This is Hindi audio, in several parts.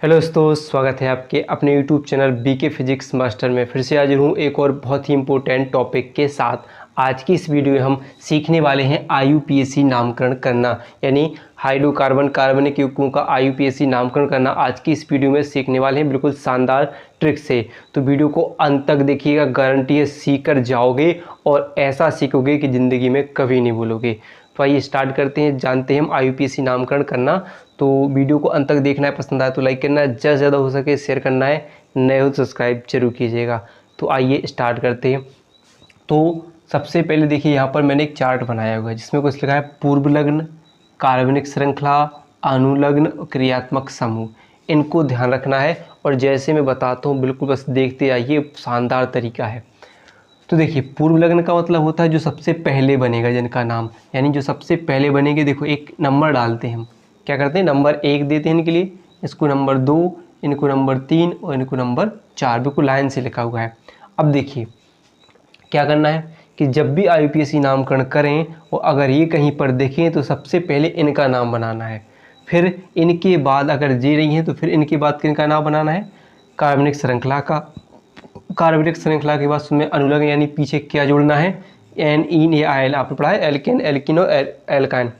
हेलो दोस्तों, स्वागत है आपके अपने YouTube channel BK physics master में। फिर से हाजिर हूँ एक और बहुत ही इम्पोर्टेंट टॉपिक के साथ। आज की इस वीडियो में हम सीखने वाले हैं IUPAC नामकरण करना, यानी हाइड्रोकार्बन कार्बनिक युग्मों का IUPAC नामकरण करना। आज की इस वीडियो में सीखने वाले हैं बिल्कुल शानदार ट्रिक से। तो वीडियो को अंत तक देखिएगा, गारंटी है सीख कर जाओगे और ऐसा सीखोगे कि ज़िंदगी में कभी नहीं भूलोगे। तो आइए स्टार्ट करते हैं, जानते हैं हम IUPAC नामकरण करना। तो वीडियो को अंत तक देखना है, पसंद आए तो लाइक करना है, ज़्यादा से ज़्यादा हो सके शेयर करना है, नए हो तो सब्सक्राइब जरूर कीजिएगा। तो आइए स्टार्ट करते हैं। तो सबसे पहले देखिए, यहाँ पर मैंने एक चार्ट बनाया हुआ है जिसमें कुछ लिखा है पूर्व लग्न, कार्बनिक श्रृंखला, अनुलग्न, क्रियात्मक समूह। इनको ध्यान रखना है और जैसे मैं बताता हूँ बिल्कुल बस देखते आइए, शानदार तरीका है। तो देखिए, पूर्व लग्न का मतलब होता है जो सबसे पहले बनेगा, जिनका नाम, यानी जो सबसे पहले बनेंगे। देखो एक नंबर डालते हैं हम, क्या करते हैं, नंबर 1 देते हैं इनके लिए, इसको नंबर 2, इनको नंबर 3 और इनको नंबर 4, बिल्कुल लाइन से लिखा हुआ है। अब देखिए क्या करना है कि जब भी IUPAC नामकरण करें और अगर ये कहीं पर देखें तो सबसे पहले इनका नाम बनाना है। फिर इनके बाद अगर जे रही हैं तो फिर इनके बाद किनका नाम बनाना है, कार्बनिक श्रृंखला का। कार्बनिक श्रृंखला के बाद उसमें अनुलग्न यानी पीछे क्या जोड़ना है, एन इन या आयल, आपने पढ़ा है एल्केन, एल्किन और एल्काइन।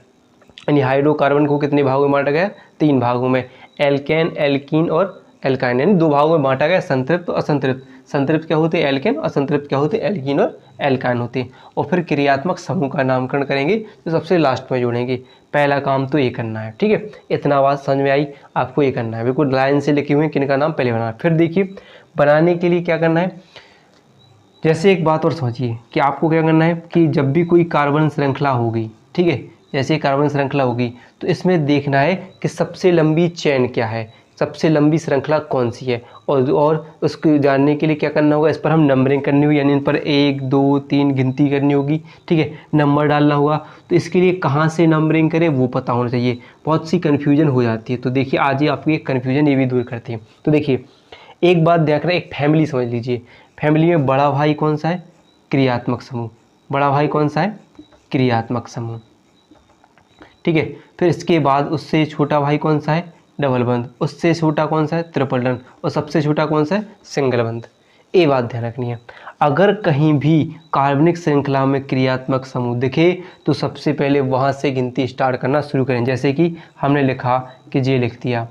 यानी हाइड्रोकार्बन को कितने भागों में बांटा गया, 3 भागों में, एल्केन, एल्कीन और एल्काइन, यानी 2 भागों में बांटा गया, संतृप्त और असंतृप्त। संतृप्त क्या होते हैं, एल्केन, असंतृप्त क्या होते हैं, एल्कीन और एल्काइन होते हैं। और फिर क्रियात्मक समूह का नामकरण करेंगे तो सबसे लास्ट में जोड़ेंगे। पहला काम तो ये करना है, ठीक है। इतना बात समझ में आई, आपको ये करना है, बिल्कुल लाइन से लिखे हुए किनका नाम पहले बनाना है। फिर देखिए बनाने के लिए क्या करना है, जैसे एक बात और समझिए कि आपको क्या करना है कि जब भी कोई कार्बन श्रृंखला होगी, ठीक है, जैसे कार्बन श्रृंखला होगी तो इसमें देखना है कि सबसे लंबी चेन क्या है, सबसे लंबी श्रृंखला कौन सी है। और उसको जानने के लिए क्या करना होगा, इस पर हम नंबरिंग करनी होगी, यानी इन पर 1 2 3 गिनती करनी होगी, ठीक है, नंबर डालना होगा। तो इसके लिए कहाँ से नंबरिंग करें वो पता होना चाहिए, बहुत सी कन्फ्यूजन हो जाती है। तो देखिए आज ही आपकी एक कन्फ्यूजन ये भी दूर करती है। तो देखिए एक बात ध्यान रखें, एक फैमिली समझ लीजिए, फैमिली में बड़ा भाई कौन सा है, क्रियात्मक समूह। बड़ा भाई कौन सा है, क्रियात्मक समूह, ठीक है। फिर इसके बाद उससे छोटा भाई कौन सा है, डबल बंध। उससे छोटा कौन सा है, ट्रिपल बंध। और सबसे छोटा कौन सा है, सिंगल बंध। ये बात ध्यान रखनी है। अगर कहीं भी कार्बनिक श्रृंखला में क्रियात्मक समूह दिखे तो सबसे पहले वहाँ से गिनती स्टार्ट करना शुरू करें। जैसे कि हमने लिखा कि जे लिख दिया,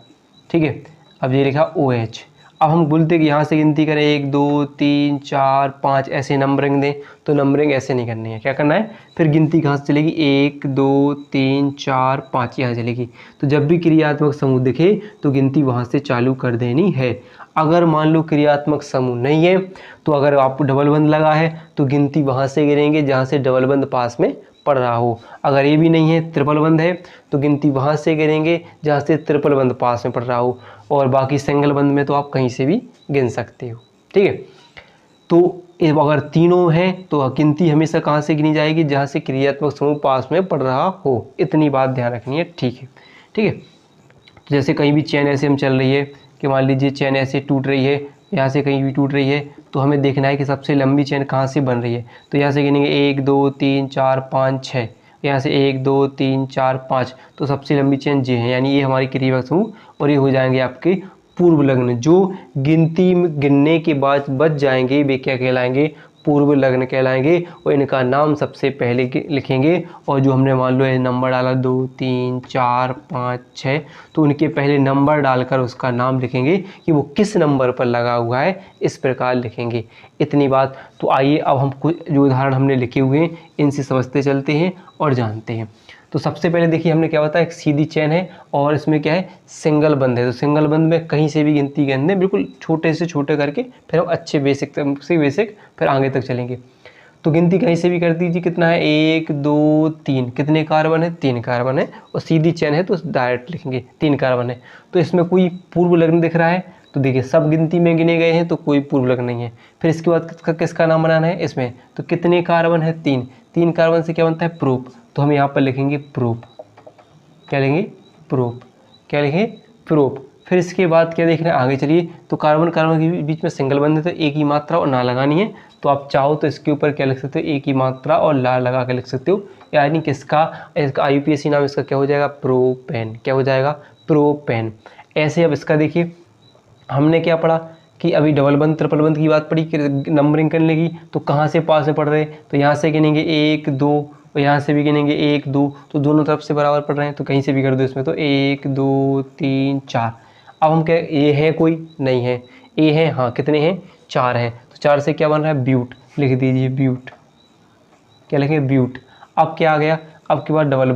ठीक है, अब ये लिखा OH। अब हम बोलते कि यहाँ से गिनती करें 1 2 3 4 5, ऐसे नंबरिंग दें, तो नंबरिंग ऐसे नहीं करनी है। क्या करना है, फिर गिनती कहाँ से चलेगी, 1 2 3 4 5 यहाँ चलेगी। तो जब भी क्रियात्मक समूह दिखे तो गिनती वहाँ से चालू कर देनी है। अगर मान लो क्रियात्मक समूह नहीं है तो अगर आपको डबल बंद लगा है तो गिनती वहाँ से गिनेंगे जहाँ से डबल बंद पास में पड़ रहा हो। अगर ये भी नहीं है, ट्रिपल बंद है, तो गिनती वहाँ से गिनेंगे जहाँ से ट्रिपल बंद पास में पड़ रहा हो। और बाकी सिंगल बंद में तो आप कहीं से भी गिन सकते हो, ठीक है। तो अगर तीनों हैं तो गिनती हमेशा कहाँ से गिनी जाएगी, जहाँ से क्रियात्मक समूह पास में पड़ रहा हो। इतनी बात ध्यान रखनी है, ठीक है, ठीक है। तो जैसे कहीं भी चैन ऐसे हम चल रही है कि मान लीजिए चैन ऐसे टूट रही है, यहाँ से कहीं भी टूट रही है, तो हमें देखना है कि सबसे लंबी चैन कहाँ से बन रही है। तो यहाँ से गिनेंगे 1 2 3 4 5 6, यहाँ से 1 2 3 4 5, तो सबसे लंबी चेन जे है, यानी ये हमारी क्रियात्मक समूह। और ये हो जाएंगे आपके पूर्व लग्न, जो गिनती में गिनने के बाद बच जाएंगे वे क्या कहलाएंगे, पूर्व लग्न कहलाएंगे। और इनका नाम सबसे पहले लिखेंगे। और जो हमने मान लो ये नंबर डाला 2 3 4 5 6, तो उनके पहले नंबर डालकर उसका नाम लिखेंगे कि वो किस नंबर पर लगा हुआ है, इस प्रकार लिखेंगे। इतनी बात। तो आइए अब हम कुछ जो उदाहरण हमने लिखे हुए हैं इनसे समझते चलते हैं और जानते हैं। तो सबसे पहले देखिए हमने क्या बताया, एक सीधी चेन है और इसमें क्या है, सिंगल बंद है। तो सिंगल बंद में कहीं से भी गिनती करने, बिल्कुल छोटे से छोटे करके फिर हम अच्छे बेसिक से बेसिक फिर आगे तक चलेंगे। तो गिनती कहीं से भी कर दीजिए, कितना है, 1 2 3, कितने कार्बन है, 3 कार्बन है। और सीधी चेन है तो डायरेक्ट लिखेंगे 3 कार्बन है। तो इसमें कोई पूर्व लग्न दिख रहा है, तो देखिए सब गिनती में गिने गए हैं तो कोई पूर्व लग्न नहीं है। फिर इसके बाद किसका नाम बनाना है इसमें, तो कितने कार्बन है, 3। 3 कार्बन से क्या बनता है, प्रोप। तो हम यहाँ पर लिखेंगे प्रोप। क्या लिखेंगे, प्रोप। क्या लिखेंगे, प्रोप। फिर इसके बाद क्या देखना है, आगे चलिए। तो कार्बन कार्बन के बीच में सिंगल बंद है तो एक ही मात्रा और ना लगानी है। तो आप चाहो तो इसके ऊपर क्या लिख सकते हो, एक ही मात्रा और ला लगा के लिख सकते हो। यानी किसका, इसका IUPAC नाम इसका क्या हो जाएगा, प्रोपेन। क्या हो जाएगा, प्रोपेन। ऐसे अब इसका देखिए, हमने क्या पढ़ा कि अभी डबल बंद ट्रिपल बंद की बात पड़ी कि नंबरिंग करने की, तो कहाँ से पास में पढ़ रहे हैं, तो यहाँ से गिनेंगे 1 2 और यहाँ से भी गिनेंगे 1 2, तो दोनों तरफ से बराबर पढ़ रहे हैं, तो कहीं से भी कर दो इसमें, तो 1 2 3 4। अब हम क्या, ए है कोई नहीं है, ए है हाँ, कितने हैं 4 हैं, तो 4 से क्या बन रहा है ब्यूट, लिख दीजिए ब्यूट, क्या लिखेंगे ब्यूट। अब क्या आ गया, अब के बाद डबल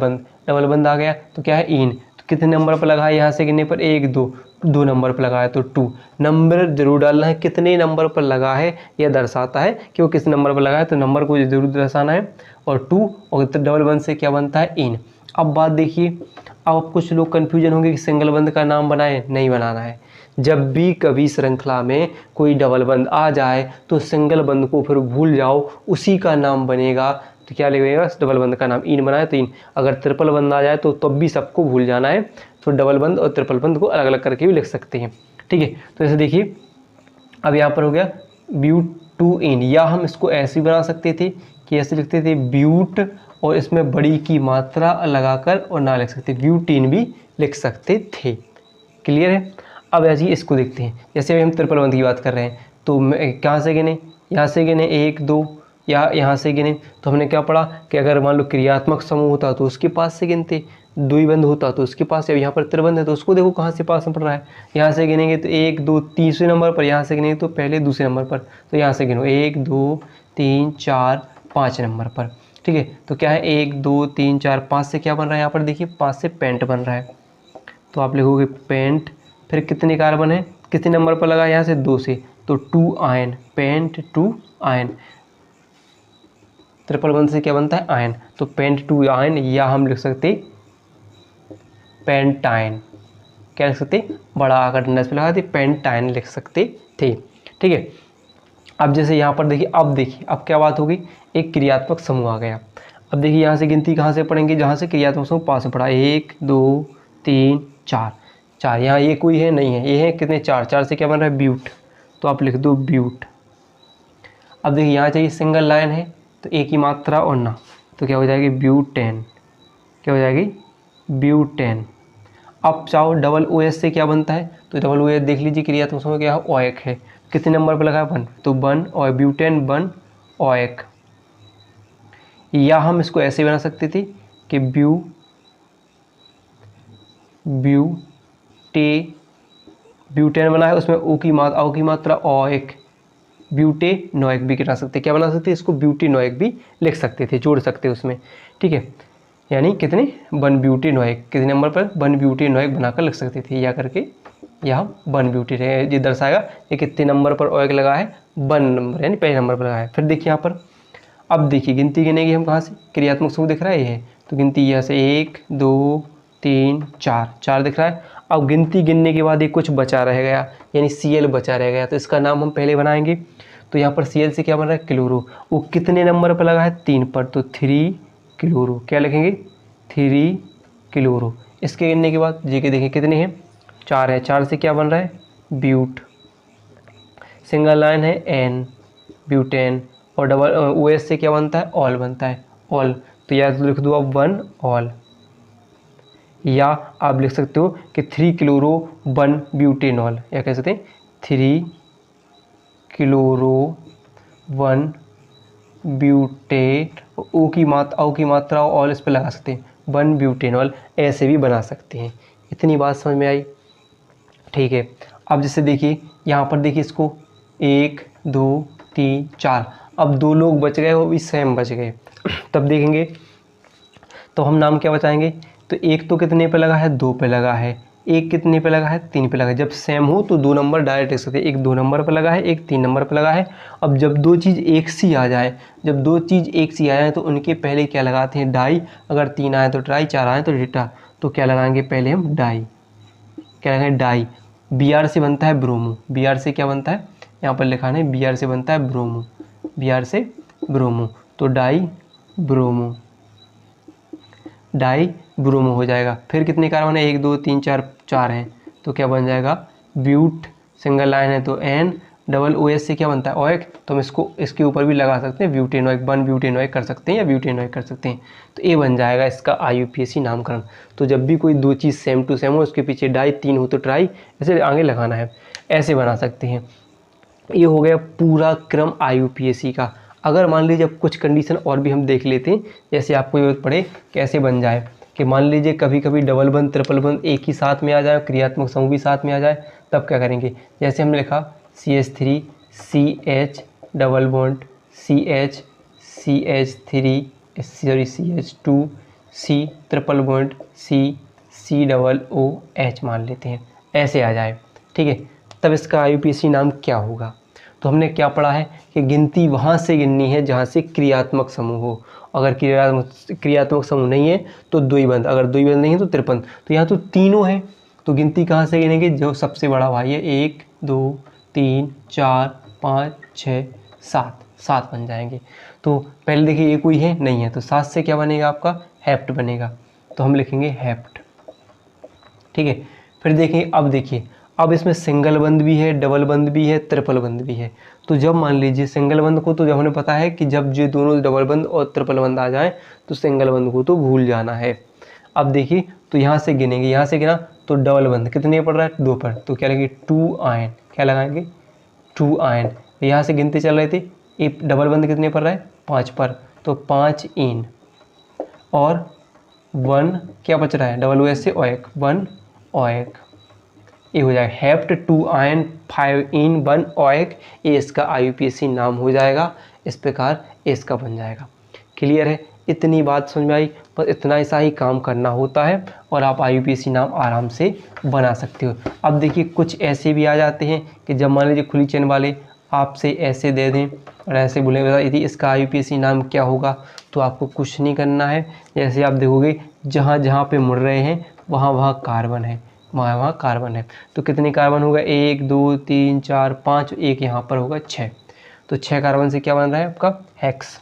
बंद आ गया, तो क्या है इन, तो कितने नंबर पर लगा है, यहाँ से गिनने पर 1 2, 2 नंबर पर लगा है तो 2, नंबर जरूर डालना है, कितने नंबर पर लगा है यह दर्शाता है कि वो किस नंबर पर लगा है, तो नंबर को जरूर दर्शाना है, और 2 और डबल बंद से क्या बनता है इन। अब बात देखिए, अब कुछ लोग कन्फ्यूजन होंगे कि सिंगल बंद का नाम बनाए, नहीं बनाना है। जब भी कभी श्रृंखला में कोई डबल बंद आ जाए तो सिंगल बंद को फिर भूल जाओ, उसी का नाम बनेगा, तो क्या लिखेगा, डबल बंद का नाम इन बनाए तो इन। अगर ट्रिपल बंद आ जाए तो तब भी सबको भूल जाना है, तो डबल बंद और ट्रिपल बंद को अलग अलग करके भी लिख सकते हैं, ठीक है। तो ऐसे देखिए, अब यहाँ पर हो गया ब्यूट टू इन, या हम इसको ऐसे भी बना सकते थे कि ऐसे लिखते थे ब्यूट और इसमें बड़ी की मात्रा लगाकर और ना लिख सकते, ब्यूटीन भी लिख सकते थे। क्लियर है। अब ऐसे ही इसको देखते हैं, जैसे अभी हम ट्रिपल बंद की बात कर रहे हैं, तो कहाँ से गिने, यहाँ से गिने 1 2, या यहाँ से गिने, तो हमने क्या पढ़ा कि अगर मान लो क्रियात्मक समूह होता तो उसके पास से गिनते, द्विबंध होता तो उसके पास, अब यहाँ पर त्रिबंध है तो उसको देखो कहाँ से पास में पड़ रहा है, यहाँ से गिनेंगे तो 1 2 तीसरे नंबर पर, यहाँ से गिनेंगे तो पहले दूसरे नंबर पर, तो यहाँ से गिनो 1 2 3 4 5 नंबर पर, ठीक है। तो क्या है 1 2 3 4 5 से क्या बन रहा है, यहाँ पर देखिए 5 से पेंट बन रहा है, तो आप लिखोगे पेंट, फिर कितने कार्बन है, कितने नंबर पर लगा, यहाँ से 2 से, तो 2 आयन, पेंट 2 आयन। ट्रिपल बंद से क्या बनता है आयन, तो पेंट 2 आयन, या हम लिख सकते पेंटाइन, क्या लिख सकते, बड़ा आकर डंडा पे लगा दे पेंटाइन लिख सकते थे, ठीक है। अब जैसे यहाँ पर देखिए, अब क्या बात होगी, एक क्रियात्मक समूह आ गया। अब देखिए यहाँ से गिनती कहाँ से पढ़ेंगे, जहाँ से क्रियात्मक समूह पास में पड़ा, 1 2 3 4 4, यहाँ ये कोई है नहीं है, ये है कितने 4, 4 से क्या बन रहा है ब्यूट, तो आप लिख दो ब्यूट। अब देखिए यहाँ चाहिए सिंगल लाइन है, तो एक ही मात्रा और ना, तो क्या हो जाएगी ब्यूटेन, क्या हो जाएगी ब्यूटेन। अब चाहो डबल ओ एस से क्या बनता है, तो डबल ओ एस देख लीजिए क्रियात्मक समूह क्या है, ओएक है, कितने नंबर पर लगा है 1, तो 1 और ब्यूटेन 1 ओएक। या हम इसको ऐसे बना सकते थे कि ब्यूटेन बना है, उसमें ओ की मात्रा ओएक, ब्यूटेनोइक भी गिरा सकते, क्या बना सकते इसको ब्यूटेनोइक भी लिख सकते थे, जोड़ सकते उसमें, ठीक है। यानी कितने 1 ब्यूटेनोइक, कितने नंबर पर 1 ब्यूटेनोइक बनाकर लिख सकते थे, या करके यहाँ 1 ब्यूटेन ये दर्शाएगा ये कितने नंबर पर ओइक लगा है, 1 नंबर यानी पहले नंबर पर लगा है। फिर देखिए यहाँ पर, अब देखिए गिनती गिनेंगे हम कहाँ से, क्रियात्मक समूह दिख रहा है ये, तो गिनती यहाँ से 1 2 3 4 4 दिख रहा है। अब गिनती गिनने के बाद ये कुछ बचा रह गया, यानी Cl बचा रह गया, तो इसका नाम हम पहले बनाएंगे। तो यहाँ पर Cl से क्या बन रहा है क्लोरो, वो कितने नंबर पर लगा है 3 पर, तो 3 क्लोरो, क्या लिखेंगे 3 क्लोरो। इसके गिनने के बाद जी के देखें कितने हैं 4 है, 4 से क्या बन रहा है ब्यूट, सिंगल लाइन है N ब्यूटेन, और डबल ओ एस से क्या बनता है ऑल बनता है, ऑल, तो या तो लिख दो आप 1 ऑल, या आप लिख सकते हो कि 3 क्लोरो 1 ब्यूटेनॉल, या कह सकते हैं 3 क्लोरो 1 ब्यूटेट, ओ की मात्रा ऑल इस पर लगा सकते हैं 1 ब्यूटेनॉल, ऐसे भी बना सकते हैं। इतनी बात समझ में आई, ठीक है। अब जैसे देखिए यहाँ पर देखिए इसको 1 2 3 4, अब 2 लोग बच गए, वो भी सेम बच गए तब देखेंगे तो हम नाम क्या बचाएंगे, तो एक तो कितने पे लगा है 2 पे लगा है, एक कितने पे लगा है 3 पे लगा है। जब सेम हो तो 2 नंबर डायरेक्ट लिख सकते हैं, एक 2 नंबर पे लगा है, एक 3 नंबर पे लगा है। अब जब 2 चीज़ एक सी आ जाए, जब 2 चीज़ एक सी आ जाए तो उनके पहले क्या लगाते हैं डाई, अगर 3 आए तो ट्राई, 4 आए तो डेटा, तो क्या लगाएंगे पहले हम डाई, क्या लगाएंगे डाई। Br से बनता है ब्रोमो, Br से क्या बनता है यहाँ पर लिखा है, Br से बनता है ब्रोमो, Br से ब्रोमो, तो डाई ब्रोमो, डाई ब्रोमो हो जाएगा। फिर कितने कार्बन है 1 2 3 4 4 हैं, तो क्या बन जाएगा ब्यूट, सिंगल लाइन है तो N, डबल ओ एच से क्या बनता है ओएक, तो हम इसको इसके ऊपर भी लगा सकते हैं ब्यूटेनोइक, 1 ब्यूटेनोइक कर सकते हैं या ब्यूटेनोइक कर सकते हैं। तो ये बन जाएगा इसका IUPAC नामकरण। तो जब भी कोई दो चीज़ सेम टू सेम हो, उसके पीछे डाई, 3 हो तो ट्राई, ऐसे आगे लगाना है, ऐसे बना सकते हैं। ये हो गया पूरा क्रम IUPAC का। अगर मान लीजिए अब कुछ कंडीशन और भी हम देख लेते हैं, जैसे आपको जरूरत पड़े कैसे बन जाए कि मान लीजिए कभी कभी डबल बंद ट्रिपल बंद एक ही साथ में आ जाए, क्रियात्मक समूह भी साथ में आ जाए, तब क्या करेंगे। जैसे हमने लिखा CH3 CH double bond CH CH3 sorry CH2 C triple bond C double OH मान लेते हैं, ऐसे आ जाए, ठीक है। तब इसका IUPAC नाम क्या होगा। तो हमने क्या पढ़ा है कि गिनती वहाँ से गिननी है जहाँ से क्रियात्मक समूह हो। अगर क्रियात्मक समूह नहीं है तो द्विबंध, अगर द्विबंध नहीं है तो त्रिपंध। तो यहाँ तो तीनों हैं, तो गिनती कहाँ से गिनेंगे, जो सबसे बड़ा भाई है, 1 2 3 4 5 6 7, 7 बन जाएंगे। तो पहले देखिए ये कोई है नहीं है, तो 7 से क्या बनेगा आपका हेप्ट बनेगा, तो हम लिखेंगे हेप्ट, ठीक है। फिर देखिए अब देखिए, अब इसमें सिंगल बंद भी है, डबल बंद भी है, ट्रिपल बंद भी है। तो जब मान लीजिए सिंगल बंद को, तो जब हमें पता है कि जब ये दोनों डबल बंद और ट्रिपल बंद आ जाए तो सिंगल बंद को तो भूल जाना है। अब देखिए तो यहाँ से गिनेंगे, यहाँ से गिना तो डबल बंद कितने पड़ रहा है 2 पर, तो क्या लगेंगे 2 आयन, क्या लगाएंगे 2 आयन। यहाँ से गिनते चल रहे थे, ये डबल बंद कितने पर रहा है 5 पर, तो 5 इन और 1 क्या बच रहा है डबल ओ एस से ओएक, 1 ओएक, ये हो जाएगा हेप्ट 2 आयन 5 इन 1 ओएक। ये इसका IUPAC नाम हो जाएगा, इस प्रकार इसका बन जाएगा। क्लियर है, इतनी बात समझ में आई, बस इतना ऐसा ही काम करना होता है और आप IUPAC नाम आराम से बना सकते हो। अब देखिए कुछ ऐसे भी आ जाते हैं कि जब मान लीजिए खुली चेन वाले आपसे ऐसे दे दें और ऐसे बोलेंगे यदि इसका IUPAC नाम क्या होगा, तो आपको कुछ नहीं करना है। जैसे आप देखोगे जहाँ जहाँ पे मुड़ रहे हैं वहाँ वहाँ कार्बन है, वहाँ वहाँ कार्बन है, तो कितने कार्बन होगा 1 2 3 4 5, एक यहाँ पर होगा 6, तो 6 कार्बन से क्या बन रहा है आपका हेक्स,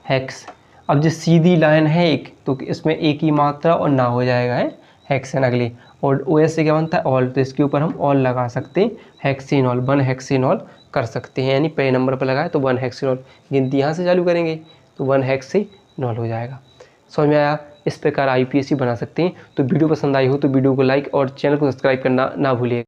हेक्स। अब जो सीधी लाइन है एक, तो इसमें एक ही मात्रा और ना हो जाएगा है हेक्सेन अगली, और OS से क्या बनता है ऑल, तो इसके ऊपर हम ऑल लगा सकते हैं, हेक्सेनॉल 1 हेक्सेनॉल कर सकते हैं, यानी पहले नंबर पर लगाए तो 1 हेक्सेनॉल, गिनती यहाँ से चालू करेंगे तो 1 हेक्सेनॉल हो जाएगा। समझ में आया, इस प्रकार IUPAC बना सकते हैं। तो वीडियो पसंद आई हो तो वीडियो को लाइक और चैनल को सब्सक्राइब करना ना भूलिएगा।